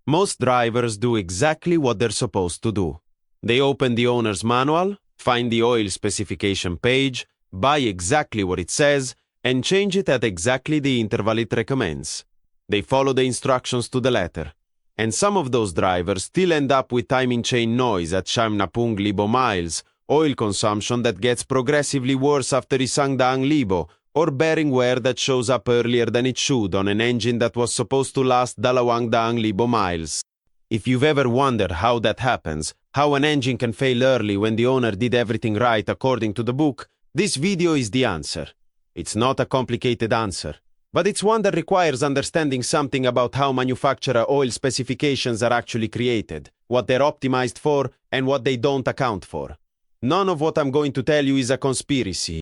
Most drivers do exactly what they're supposed to do. They open the owner's manual, find the oil specification page, buy exactly what it says, and change it at exactly the interval it recommends. They follow the instructions to the letter. And some of those drivers still end up with timing chain noise at Shamnapung Libo miles, oil consumption that gets progressively worse after Isangdaang Libo, or bearing wear that shows up earlier than it should on an engine that was supposed to last Dalawangdaang Libo miles. If you've ever wondered how that happens, how an engine can fail early when the owner did everything right according to the book, this video is the answer. It's not a complicated answer, but it's one that requires understanding something about how manufacturer oil specifications are actually created, what they're optimized for, and what they don't account for. None of what I'm going to tell you is a conspiracy.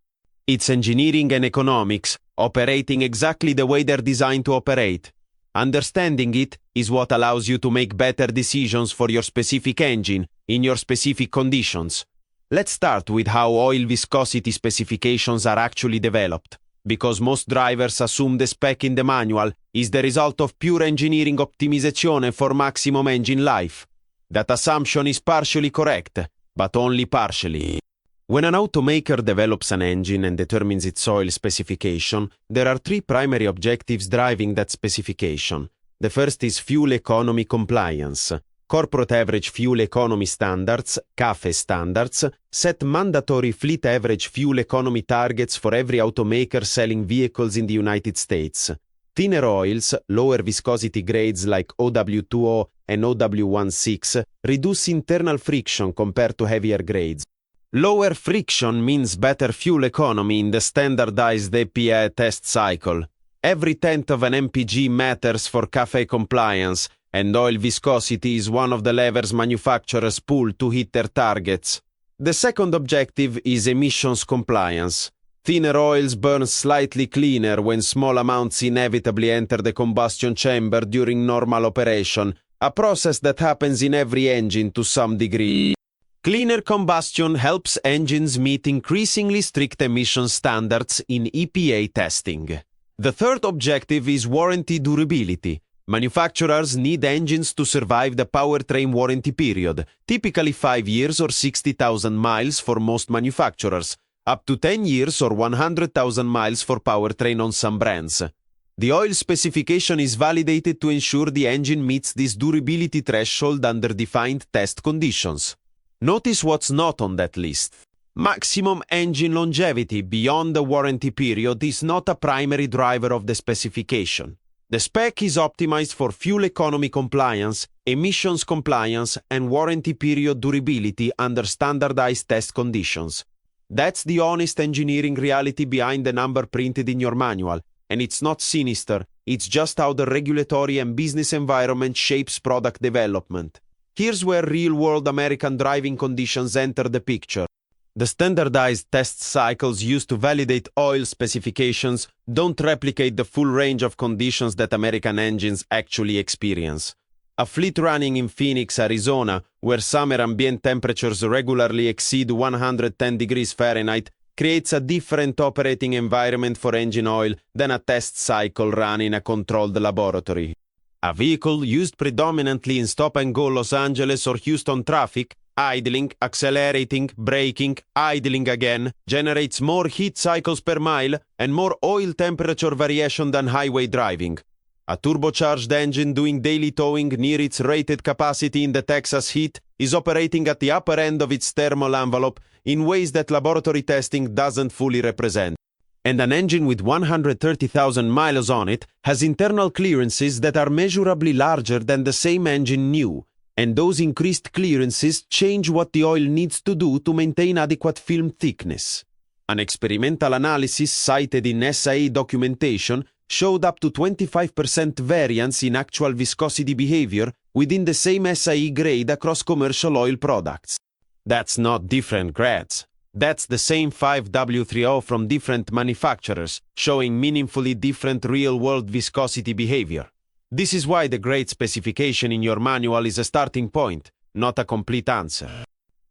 It's engineering and economics, operating exactly the way they're designed to operate. Understanding it is what allows you to make better decisions for your specific engine, in your specific conditions. Let's start with how oil viscosity specifications are actually developed, because most drivers assume the spec in the manual is the result of pure engineering optimization for maximum engine life. That assumption is partially correct, but only partially. When an automaker develops an engine and determines its oil specification, there are three primary objectives driving that specification. The first is fuel economy compliance. Corporate Average Fuel Economy Standards, CAFE standards, set mandatory fleet average fuel economy targets for every automaker selling vehicles in the United States. Thinner oils, lower viscosity grades like OW20 and OW16 reduce internal friction compared to heavier grades. Lower friction means better fuel economy in the standardized EPA test cycle. Every tenth of an MPG matters for CAFE compliance, and oil viscosity is one of the levers manufacturers pull to hit their targets. The second objective is emissions compliance. Thinner oils burn slightly cleaner when small amounts inevitably enter the combustion chamber during normal operation, a process that happens in every engine to some degree. Cleaner combustion helps engines meet increasingly strict emission standards in EPA testing. The third objective is warranty durability. Manufacturers need engines to survive the powertrain warranty period, typically 5 years or 60,000 miles for most manufacturers, up to 10 years or 100,000 miles for powertrain on some brands. The oil specification is validated to ensure the engine meets this durability threshold under defined test conditions. Notice what's not on that list. Maximum engine longevity beyond the warranty period is not a primary driver of the specification. The spec is optimized for fuel economy compliance, emissions compliance, and warranty period durability under standardized test conditions. That's the honest engineering reality behind the number printed in your manual, and it's not sinister, it's just how the regulatory and business environment shapes product development. Here's where real-world American driving conditions enter the picture. The standardized test cycles used to validate oil specifications don't replicate the full range of conditions that American engines actually experience. A fleet running in Phoenix, Arizona, where summer ambient temperatures regularly exceed 110 degrees Fahrenheit, creates a different operating environment for engine oil than a test cycle run in a controlled laboratory. A vehicle used predominantly in stop-and-go Los Angeles or Houston traffic, idling, accelerating, braking, idling again, generates more heat cycles per mile and more oil temperature variation than highway driving. A turbocharged engine doing daily towing near its rated capacity in the Texas heat is operating at the upper end of its thermal envelope in ways that laboratory testing doesn't fully represent. And an engine with 130,000 miles on it has internal clearances that are measurably larger than the same engine new, and those increased clearances change what the oil needs to do to maintain adequate film thickness. An experimental analysis cited in SAE documentation showed up to 25% variance in actual viscosity behavior within the same SAE grade across commercial oil products. That's not different grades. That's the same 5W30 from different manufacturers, showing meaningfully different real-world viscosity behavior. This is why the grade specification in your manual is a starting point, not a complete answer.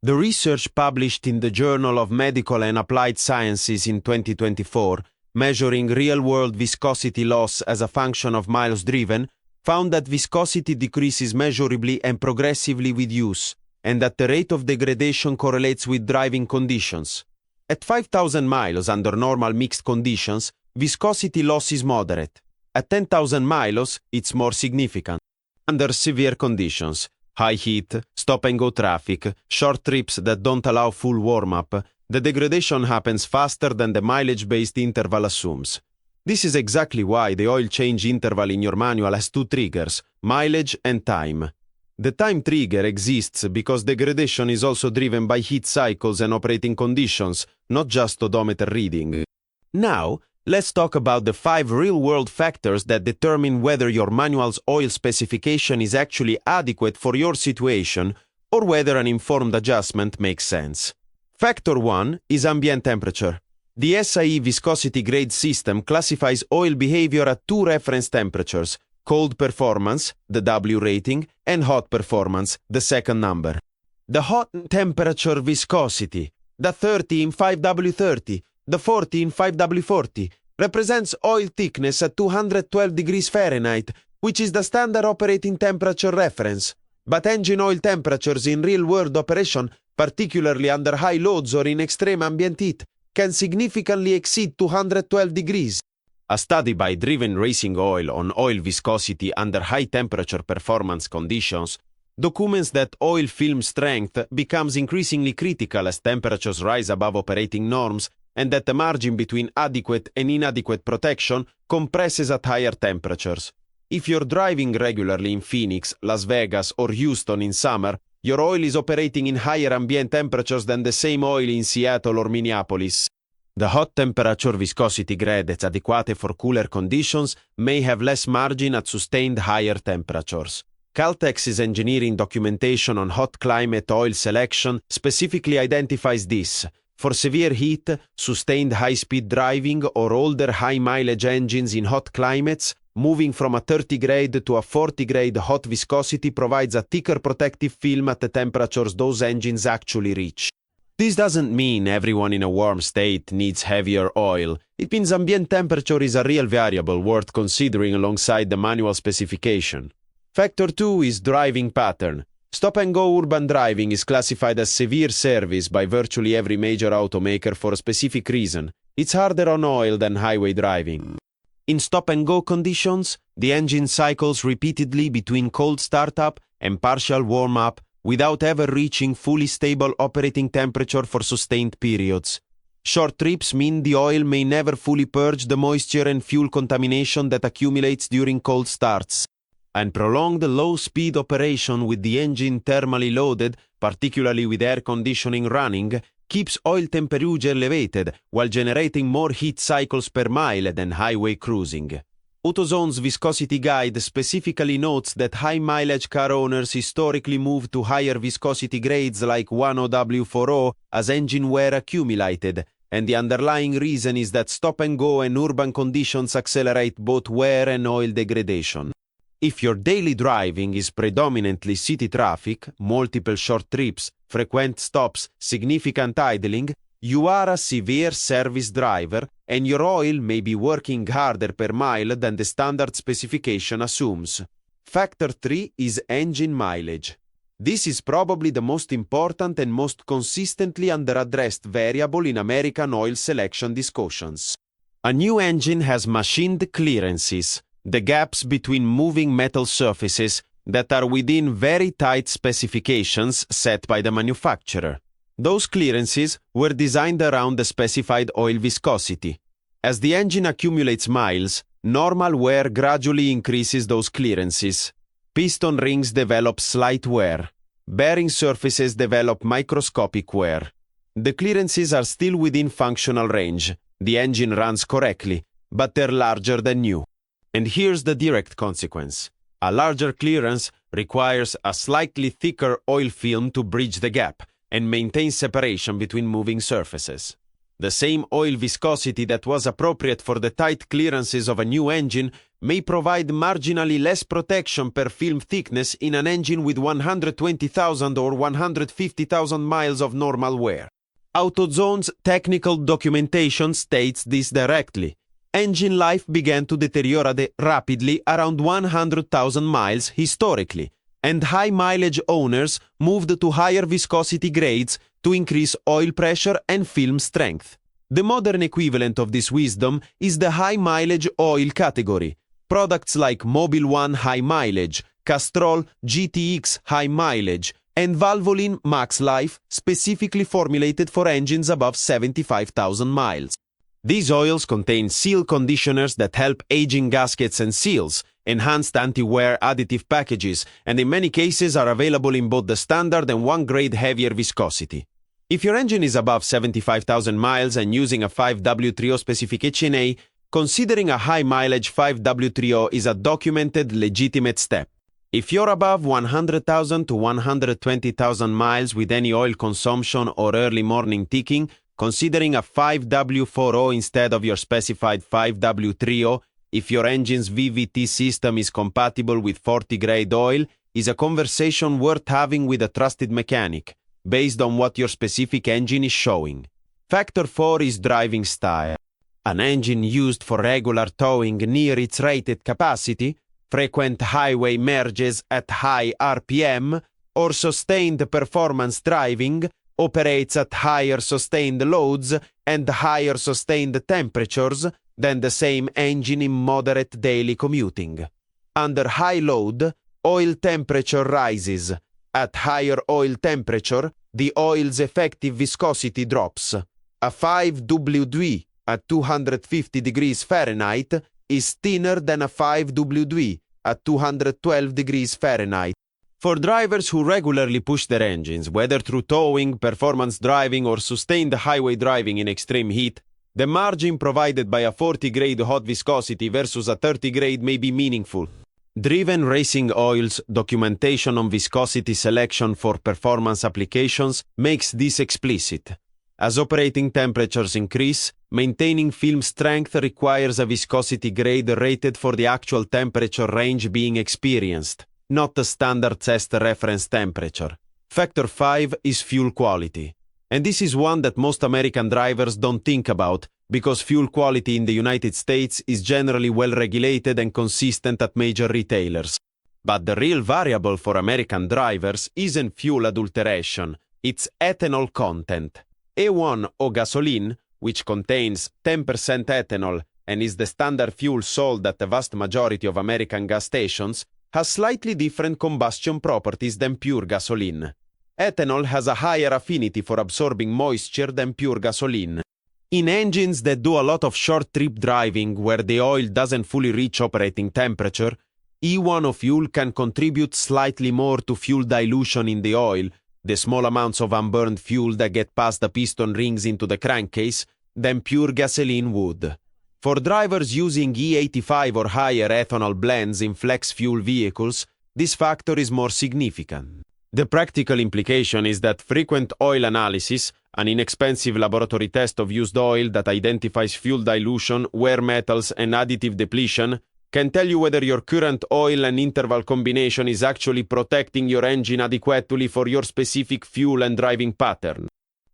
The research published in the Journal of Medical and Applied Sciences in 2024, measuring real-world viscosity loss as a function of miles driven, found that viscosity decreases measurably and progressively with use, and that the rate of degradation correlates with driving conditions. At 5,000 miles under normal mixed conditions, viscosity loss is moderate. At 10,000 miles, it's more significant. Under severe conditions, high heat, stop-and-go traffic, short trips that don't allow full warm-up, the degradation happens faster than the mileage-based interval assumes. This is exactly why the oil change interval in your manual has two triggers, mileage and time. The time trigger exists because degradation is also driven by heat cycles and operating conditions, not just odometer reading. Now, let's talk about the 5 real-world factors that determine whether your manual's oil specification is actually adequate for your situation or whether an informed adjustment makes sense. Factor 1 is ambient temperature. The SIE viscosity grade system classifies oil behavior at 2 reference temperatures, cold performance, the W rating, and hot performance, the second number. The hot temperature viscosity, the 30 in 5W30, the 40 in 5W40, represents oil thickness at 212 degrees Fahrenheit, which is the standard operating temperature reference. But engine oil temperatures in real-world operation, particularly under high loads or in extreme ambient heat, can significantly exceed 212 degrees. A study by Driven Racing Oil on oil viscosity under high-temperature performance conditions documents that oil film strength becomes increasingly critical as temperatures rise above operating norms and that the margin between adequate and inadequate protection compresses at higher temperatures. If you're driving regularly in Phoenix, Las Vegas, or Houston in summer, your oil is operating in higher ambient temperatures than the same oil in Seattle or Minneapolis. The hot temperature viscosity grade that's adequate for cooler conditions may have less margin at sustained higher temperatures. Caltex's engineering documentation on hot climate oil selection specifically identifies this. For severe heat, sustained high-speed driving, or older high-mileage engines in hot climates, moving from a 30-grade to a 40-grade hot viscosity provides a thicker protective film at the temperatures those engines actually reach. This doesn't mean everyone in a warm state needs heavier oil. It means ambient temperature is a real variable worth considering alongside the manual specification. Factor 2 is driving pattern. Stop-and-go urban driving is classified as severe service by virtually every major automaker for a specific reason. It's harder on oil than highway driving. In stop-and-go conditions, the engine cycles repeatedly between cold startup and partial warm-up without ever reaching fully stable operating temperature for sustained periods. Short trips mean the oil may never fully purge the moisture and fuel contamination that accumulates during cold starts. And prolonged low-speed operation with the engine thermally loaded, particularly with air conditioning running, keeps oil temperature elevated while generating more heat cycles per mile than highway cruising. AutoZone's viscosity guide specifically notes that high-mileage car owners historically move to higher viscosity grades like 10W40 as engine wear accumulated, and the underlying reason is that stop-and-go and urban conditions accelerate both wear and oil degradation. If your daily driving is predominantly city traffic, multiple short trips, frequent stops, significant idling, you are a severe service driver and your oil may be working harder per mile than the standard specification assumes. Factor 3 is engine mileage. This is probably the most important and most consistently underaddressed variable in American oil selection discussions. A new engine has machined clearances, the gaps between moving metal surfaces that are within very tight specifications set by the manufacturer. Those clearances were designed around the specified oil viscosity. As the engine accumulates miles, normal wear gradually increases those clearances. Piston rings develop slight wear. Bearing surfaces develop microscopic wear. The clearances are still within functional range. The engine runs correctly, but they're larger than new. And here's the direct consequence. A larger clearance requires a slightly thicker oil film to bridge the gap and maintain separation between moving surfaces. The same oil viscosity that was appropriate for the tight clearances of a new engine may provide marginally less protection per film thickness in an engine with 120,000 or 150,000 miles of normal wear. AutoZone's technical documentation states this directly. engine life began to deteriorate rapidly around 100,000 miles historically, and high-mileage owners moved to higher viscosity grades to increase oil pressure and film strength. The modern equivalent of this wisdom is the high-mileage oil category. Products like Mobil 1 High Mileage, Castrol GTX High Mileage, and Valvoline Max Life specifically formulated for engines above 75,000 miles. These oils contain seal conditioners that help aging gaskets and seals, enhanced anti-wear additive packages, and in many cases are available in both the standard and 1 grade heavier viscosity. If your engine is above 75,000 miles and using a 5W30 specification A, considering a high-mileage 5W30 is a documented, legitimate step. If you're above 100,000 to 120,000 miles with any oil consumption or early morning ticking, considering a 5W40 instead of your specified 5W30, if your engine's VVT system is compatible with 40-grade oil, is a conversation worth having with a trusted mechanic, based on what your specific engine is showing. Factor 4 is driving style. An engine used for regular towing near its rated capacity, frequent highway merges at high RPM, or sustained performance driving, operates at higher sustained loads and higher sustained temperatures than the same engine in moderate daily commuting. Under high load, oil temperature rises. At higher oil temperature, the oil's effective viscosity drops. A 5W at 250 degrees Fahrenheit is thinner than a 5W at 212 degrees Fahrenheit. For drivers who regularly push their engines, whether through towing, performance driving, or sustained highway driving in extreme heat, the margin provided by a 40-grade hot viscosity versus a 30-grade may be meaningful. Driven Racing Oil's documentation on viscosity selection for performance applications makes this explicit. As operating temperatures increase, maintaining film strength requires a viscosity grade rated for the actual temperature range being experienced, not the standard test reference temperature. Factor 5 is fuel quality. And this is one that most American drivers don't think about because fuel quality in the United States is generally well regulated and consistent at major retailers. But the real variable for American drivers isn't fuel adulteration, it's ethanol content. A1 or gasoline, which contains 10% ethanol and is the standard fuel sold at the vast majority of American gas stations, has slightly different combustion properties than pure gasoline. Ethanol has a higher affinity for absorbing moisture than pure gasoline. In engines that do a lot of short-trip driving where the oil doesn't fully reach operating temperature, E1 of fuel can contribute slightly more to fuel dilution in the oil, the small amounts of unburned fuel that get past the piston rings into the crankcase, than pure gasoline would. For drivers using E85 or higher ethanol blends in flex fuel vehicles, this factor is more significant. The practical implication is that frequent oil analysis, an inexpensive laboratory test of used oil that identifies fuel dilution, wear metals, and additive depletion, can tell you whether your current oil and interval combination is actually protecting your engine adequately for your specific fuel and driving pattern.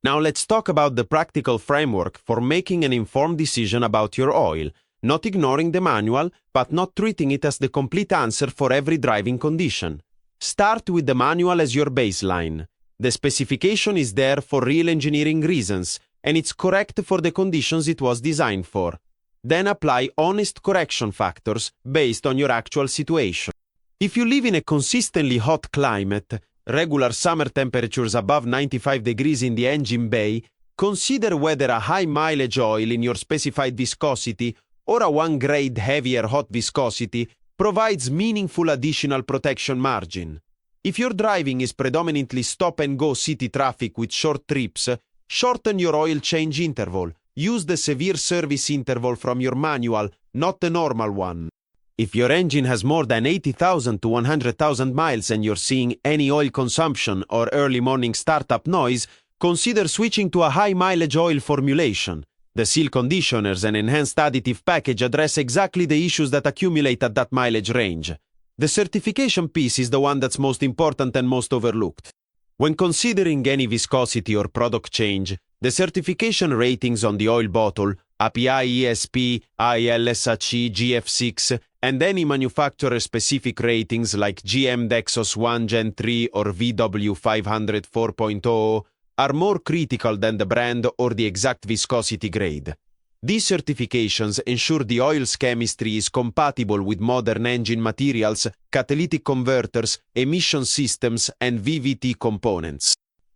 Now let's talk about the practical framework for making an informed decision about your oil, not ignoring the manual, but not treating it as the complete answer for every driving condition. Start with the manual as your baseline. The specification is there for real engineering reasons, and it's correct for the conditions it was designed for. Then apply honest correction factors based on your actual situation. If you live in a consistently hot climate, regular summer temperatures above 95 degrees in the engine bay, consider whether a high mileage oil in your specified viscosity or a 1 grade heavier hot viscosity provides meaningful additional protection margin. If your driving is predominantly stop-and-go city traffic with short trips, shorten your oil change interval. Use the severe service interval from your manual, not the normal one. If your engine has more than 80,000 to 100,000 miles and you're seeing any oil consumption or early morning startup noise, consider switching to a high-mileage oil formulation. The seal conditioners and enhanced additive package address exactly the issues that accumulate at that mileage range. The certification piece is the one that's most important and most overlooked. When considering any viscosity or product change, the certification ratings on the oil bottle, API ESP, ILSAC, GF6, and any manufacturer-specific ratings like GM Dexos 1 Gen 3 or VW500 4.0 are more critical than the brand or the exact viscosity grade. These certifications ensure the oil's chemistry is compatible with modern engine materials, catalytic converters, emission systems, and VVT components.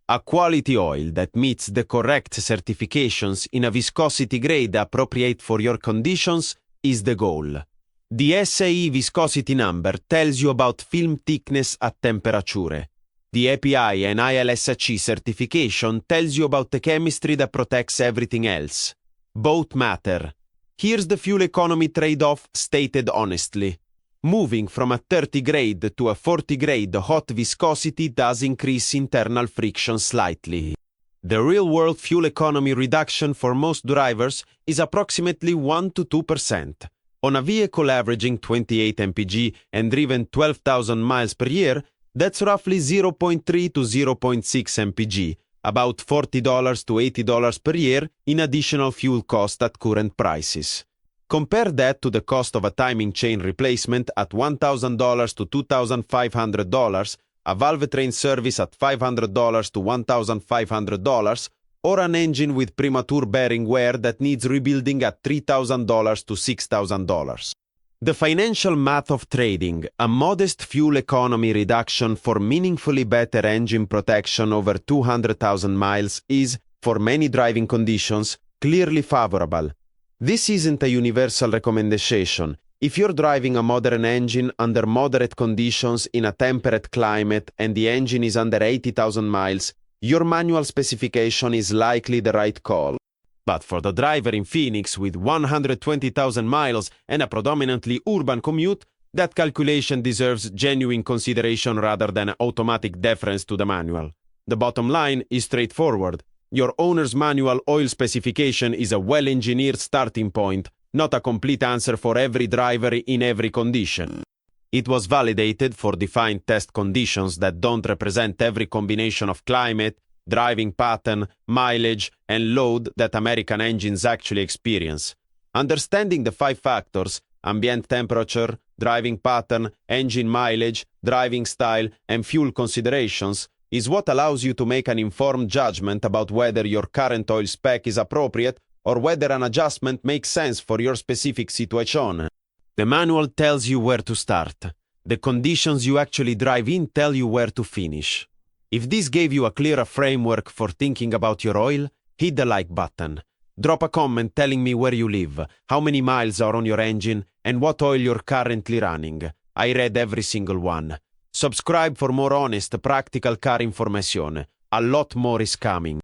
A quality oil that meets the correct certifications in a viscosity grade appropriate for your conditions is the goal. The SAE viscosity number tells you about film thickness at temperature. The API and ILSAC certification tells you about the chemistry that protects everything else. Both matter. Here's the fuel economy trade-off stated honestly. Moving from a 30 grade to a 40 grade hot viscosity does increase internal friction slightly. The real-world fuel economy reduction for most drivers is approximately 1 to 2%. On a vehicle averaging 28 mpg and driven 12,000 miles per year, that's roughly 0.3 to 0.6 mpg, about $40 to $80 per year in additional fuel cost at current prices. Compare that to the cost of a timing chain replacement at $1,000 to $2,500, a valve train service at $500 to $1,500, or an engine with premature bearing wear that needs rebuilding at $3,000 to $6,000. The financial math of trading a modest fuel economy reduction for meaningfully better engine protection over 200,000 miles is, for many driving conditions, clearly favorable. This isn't a universal recommendation. If you're driving a modern engine under moderate conditions in a temperate climate and the engine is under 80,000 miles, your manual specification is likely the right call. But for the driver in Phoenix with 120,000 miles and a predominantly urban commute, that calculation deserves genuine consideration rather than automatic deference to the manual. The bottom line is straightforward. Your owner's manual oil specification is a well-engineered starting point, not a complete answer for every driver in every condition. It was validated for defined test conditions that don't represent every combination of climate, driving pattern, mileage, and load that American engines actually experience. Understanding the 5 factors, ambient temperature, driving pattern, engine mileage, driving style, and fuel considerations, is what allows you to make an informed judgment about whether your current oil spec is appropriate or whether an adjustment makes sense for your specific situation. The manual tells you where to start. The conditions you actually drive in tell you where to finish. If this gave you a clearer framework for thinking about your oil, hit the like button. Drop a comment telling me where you live, how many miles are on your engine, and what oil you're currently running. I read every single one. Subscribe for more honest, practical car information. A lot more is coming.